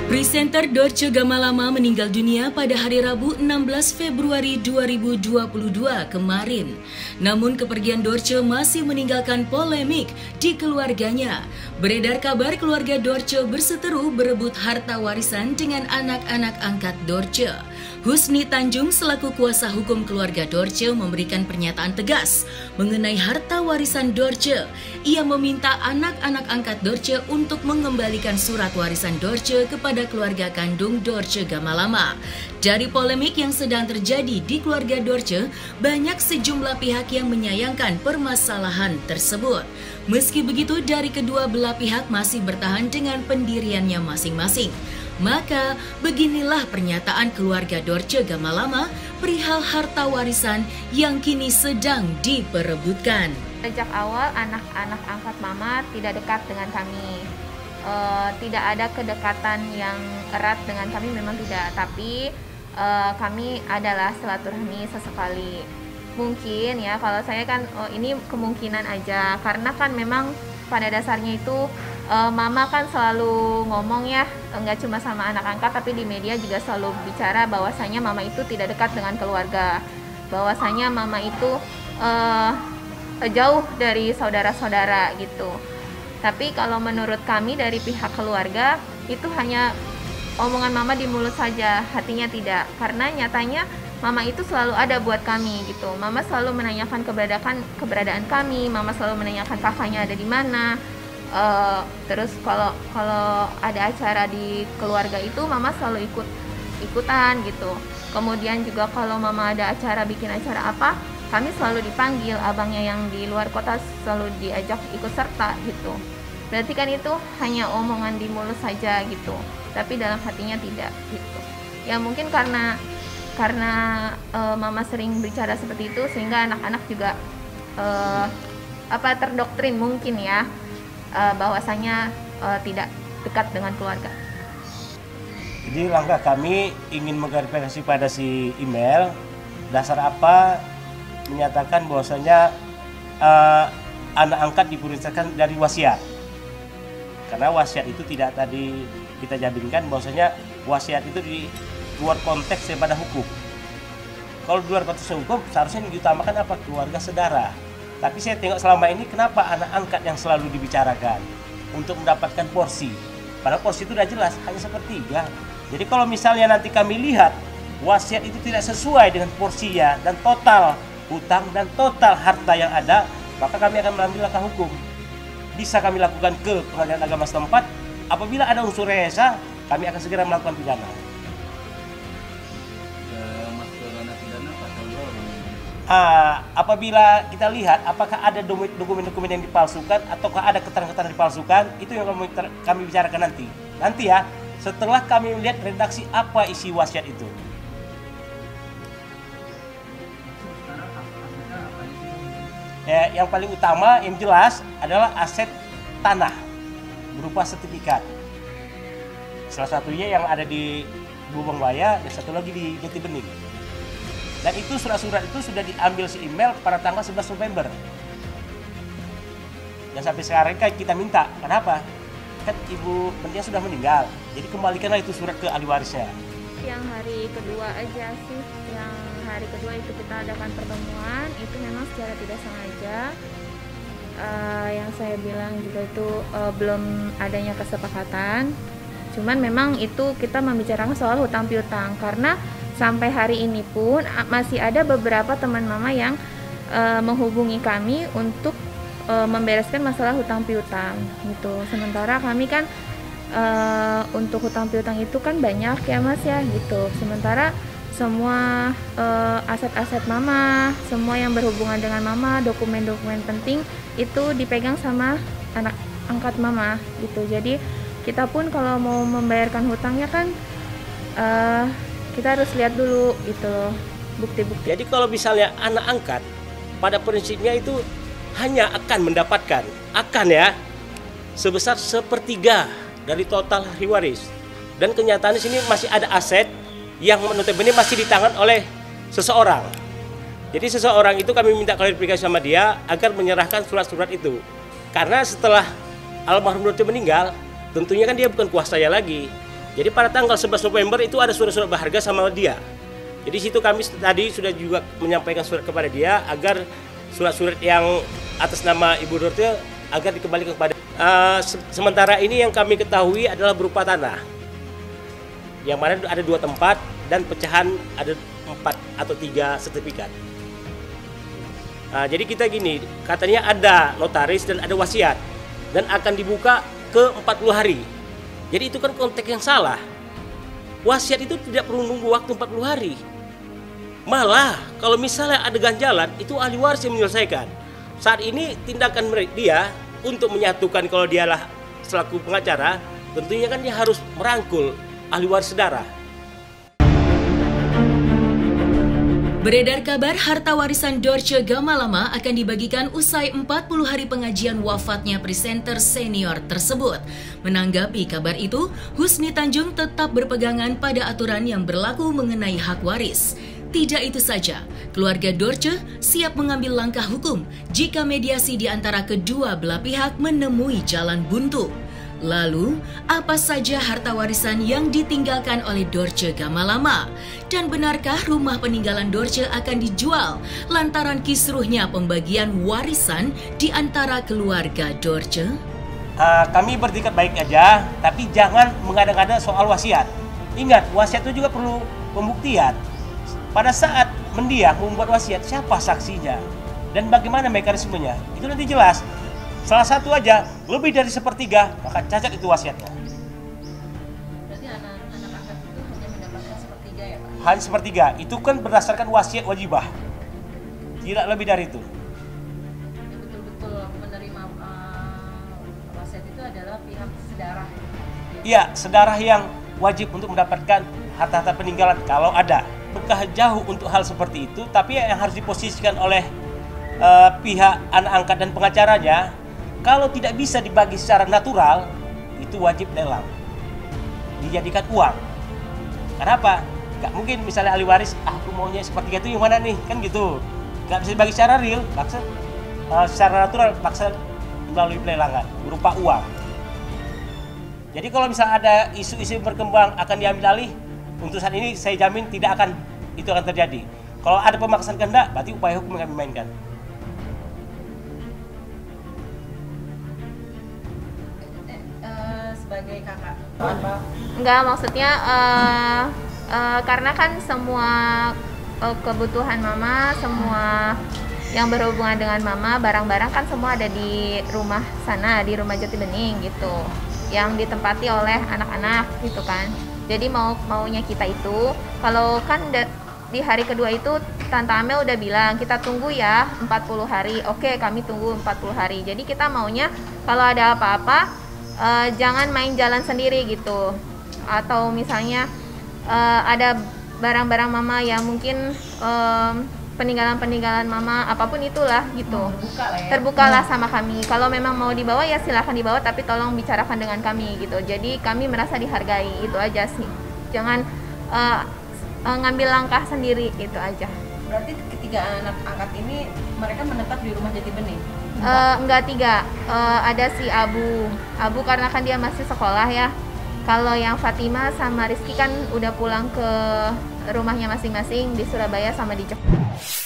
Presenter Dorce Gamalama meninggal dunia pada hari Rabu 16 Februari 2022 kemarin. Namun kepergian Dorce masih meninggalkan polemik di keluarganya. Beredar kabar keluarga Dorce berseteru berebut harta warisan dengan anak-anak angkat Dorce. Husni Tanjung selaku kuasa hukum keluarga Dorce memberikan pernyataan tegas mengenai harta warisan Dorce. Ia meminta anak-anak angkat Dorce untuk mengembalikan surat warisan Dorce kepada keluarga kandung Dorce Gamalama. Dari polemik yang sedang terjadi di keluarga Dorce, banyak sejumlah pihak yang menyayangkan permasalahan tersebut. Meski begitu, dari kedua belah pihak masih bertahan dengan pendiriannya masing-masing. Maka beginilah pernyataan keluarga Dorce Gamalama perihal harta warisan yang kini sedang diperebutkan. Sejak awal anak-anak angkat mama tidak dekat dengan kami. Tidak ada kedekatan yang erat dengan kami, memang tidak. Tapi kami adalah silaturahmi sesekali. Mungkin ya, kalau saya kan ini kemungkinan aja, karena kan memang pada dasarnya itu mama kan selalu ngomong ya, nggak cuma sama anak angkat tapi di media juga selalu bicara bahwasanya mama itu tidak dekat dengan keluarga, bahwasanya mama itu jauh dari saudara-saudara gitu. Tapi kalau menurut kami dari pihak keluarga itu hanya omongan mama di mulut saja, hatinya tidak. Karena nyatanya mama itu selalu ada buat kami gitu. Mama selalu menanyakan keberadaan kami, mama selalu menanyakan kakaknya ada di mana. Terus kalau ada acara di keluarga itu mama selalu ikutan gitu. Kemudian juga kalau mama ada acara, bikin acara apa, kami selalu dipanggil, abangnya yang di luar kota selalu diajak ikut serta gitu. Berarti kan itu hanya omongan di mulut saja gitu, tapi dalam hatinya tidak gitu. Ya mungkin karena mama sering bicara seperti itu sehingga anak-anak juga terdoktrin mungkin ya, bahwasanya tidak dekat dengan keluarga. Jadi langkah kami ingin mengklarifikasi pada si email, dasar apa menyatakan bahwasanya anak angkat diprioritaskan dari wasiat. Karena wasiat itu tidak tadi kita jaminkan bahwasanya wasiat itu di luar konteks daripada hukum. Kalau di luar konteks hukum seharusnya yang diutamakan apa? Keluarga saudara. Tapi saya tengok selama ini kenapa anak angkat yang selalu dibicarakan untuk mendapatkan porsi. Padahal porsi itu sudah jelas, hanya sepertiga. Jadi kalau misalnya nanti kami lihat wasiat itu tidak sesuai dengan porsinya dan total hutang dan total harta yang ada, maka kami akan mengambil langkah hukum. Bisa kami lakukan ke pengadilan agama setempat. Apabila ada unsur rekayasa, kami akan segera melakukan pidana. Apabila kita lihat apakah ada dokumen-dokumen yang dipalsukan ataukah ada keterangan-keterangan dipalsukan, itu yang kami bicarakan nanti. Nanti ya, setelah kami melihat redaksi apa isi wasiat itu. Yang paling utama, yang jelas adalah aset tanah berupa sertifikat. Salah satunya yang ada di Bubong Baya, dan satu lagi di Jati Bening. Dan itu surat-surat itu sudah diambil si email pada tanggal 11 November. Dan sampai sekarang kan kita minta, kenapa? Kan ibu mendiang sudah meninggal, jadi kembalikanlah itu surat ke ahli warisnya. Yang hari kedua aja sih, yang hari kedua itu kita adakan pertemuan, itu memang secara tidak sengaja. Yang saya bilang juga itu belum adanya kesepakatan. Cuman memang itu kita membicarakan soal hutang piutang, karena sampai hari ini pun masih ada beberapa teman mama yang menghubungi kami untuk membereskan masalah hutang piutang gitu. Sementara kami kan untuk hutang piutang itu kan banyak ya mas ya gitu. Sementara semua aset-aset mama, semua yang berhubungan dengan mama, dokumen-dokumen penting itu dipegang sama anak angkat mama gitu. Jadi kita pun kalau mau membayarkan hutangnya kan kita harus lihat dulu gitu loh, bukti-bukti. Jadi kalau misalnya anak angkat pada prinsipnya itu hanya akan mendapatkan sebesar 1/3 dari total ahli waris. Dan kenyataannya sini masih ada aset yang notabene masih di tangan oleh seseorang. Jadi seseorang itu kami minta klarifikasi sama dia agar menyerahkan surat-surat itu. Karena setelah almarhum Dorce meninggal, tentunya kan dia bukan kuasa saya lagi. Jadi pada tanggal 11 November itu ada surat-surat berharga sama dia. Jadi situ kami tadi sudah juga menyampaikan surat kepada dia agar surat-surat yang atas nama Ibu Dorce agar dikembalikan kepada. Sementara ini yang kami ketahui adalah berupa tanah. Yang mana ada 2 tempat dan pecahan ada 4 atau 3 sertifikat. Jadi kita gini, katanya ada notaris dan ada wasiat dan akan dibuka ke 40 hari. Jadi itu kan konteks yang salah. Wasiat itu tidak perlu nunggu waktu 40 hari. Malah kalau misalnya ada ganjalan, itu ahli waris yang menyelesaikan. Saat ini tindakan dia untuk menyatukan kalau dialah selaku pengacara, tentunya kan dia harus merangkul ahli waris saudara. Beredar kabar harta warisan Dorce Gamalama akan dibagikan usai 40 hari pengajian wafatnya presenter senior tersebut. Menanggapi kabar itu, Husni Tanjung tetap berpegangan pada aturan yang berlaku mengenai hak waris. Tidak itu saja, keluarga Dorce siap mengambil langkah hukum jika mediasi di antara kedua belah pihak menemui jalan buntu. Lalu, apa saja harta warisan yang ditinggalkan oleh Dorce Gamalama? Dan benarkah rumah peninggalan Dorce akan dijual lantaran kisruhnya pembagian warisan di antara keluarga Dorce? Kami bertikat baik aja, tapi jangan mengada-ngada soal wasiat. Ingat, wasiat itu juga perlu pembuktian. Pada saat mendiang membuat wasiat, siapa saksinya? Dan bagaimana mekanismenya? Itu nanti jelas. Salah satu aja, lebih dari 1/3, maka cacat itu wasiatnya. Berarti anak-anak angkat itu hanya mendapatkan 1/3 ya Pak? Hanya 1/3, itu kan berdasarkan wasiat wajibah. Tidak lebih dari itu. Yang betul-betul menerima wasiat itu adalah pihak sedarah. Iya, sedarah yang wajib untuk mendapatkan harta-harta peninggalan kalau ada. Apakah jauh untuk hal seperti itu, tapi yang harus diposisikan oleh pihak anak angkat dan pengacaranya, kalau tidak bisa dibagi secara natural, itu wajib lelang, dijadikan uang. Kenapa? Gak mungkin misalnya ahli waris, aku maunya 1/3 itu yang mana nih, kan gitu. Gak bisa dibagi secara real, paksa secara natural, paksa melalui pelelangan berupa uang. Jadi kalau misalnya ada isu-isu berkembang akan diambil alih, untuk saat ini saya jamin tidak akan itu akan terjadi. Kalau ada pemaksaan kehendak, berarti upaya hukum yang kami mainkan. Sebagai kakak, Enggak, maksudnya karena kan semua kebutuhan mama, semua yang berhubungan dengan mama, barang-barang kan semua ada di rumah sana, di rumah Jati Bening gitu, yang ditempati oleh anak-anak gitu kan. Jadi maunya kita itu, kalau kan di hari kedua itu Tante Amel udah bilang kita tunggu ya 40 hari. Oke, kami tunggu 40 hari. Jadi kita maunya kalau ada apa-apa jangan main jalan sendiri gitu. Atau misalnya ada barang-barang mama yang mungkin peninggalan-peninggalan mama, apapun itulah gitu. Terbukalah sama kami. Kalau memang mau dibawa ya silahkan dibawa, tapi tolong bicarakan dengan kami gitu. Jadi kami merasa dihargai, itu aja sih. Jangan ngambil langkah sendiri, itu aja. berarti ketiga anak angkat ini mereka menetap di rumah Jati Bening? Enggak, 3. Ada si Abu karena kan dia masih sekolah ya. Kalau yang Fatima sama Rizky kan udah pulang ke rumahnya masing-masing di Surabaya sama di Jogja.